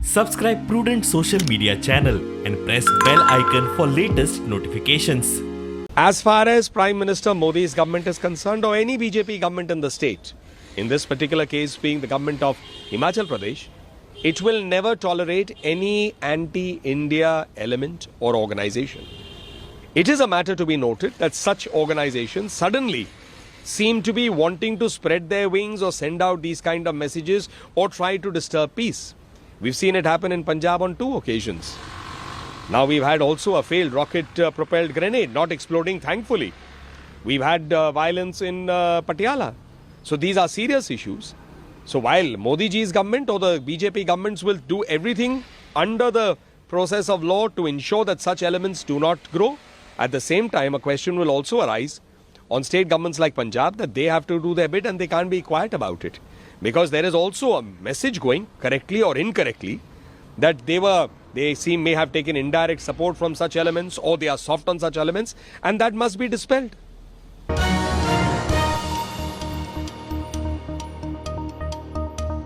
Subscribe Prudent social media channel and press bell icon for latest notifications. As far as Prime Minister Modi's government is concerned, or any BJP government in the state, in this particular case being the government of Himachal Pradesh, it will never tolerate any anti-India element or organization. It is a matter to be noted that such organizations suddenly seem to be wanting to spread their wings or send out these kind of messages or try to disturb peace. We've seen it happen in Punjab on 2 occasions. Now we've had also a failed rocket-propelled grenade, not exploding thankfully. We've had violence in Patiala. So these are serious issues. So while Modi ji's government or the BJP governments will do everything under the process of law to ensure that such elements do not grow, at the same time a question will also arise on state governments like Punjab that they have to do their bit and they can't be quiet about it. Because there is also a message going, correctly or incorrectly, that they may have taken indirect support from such elements or they are soft on such elements, and that must be dispelled.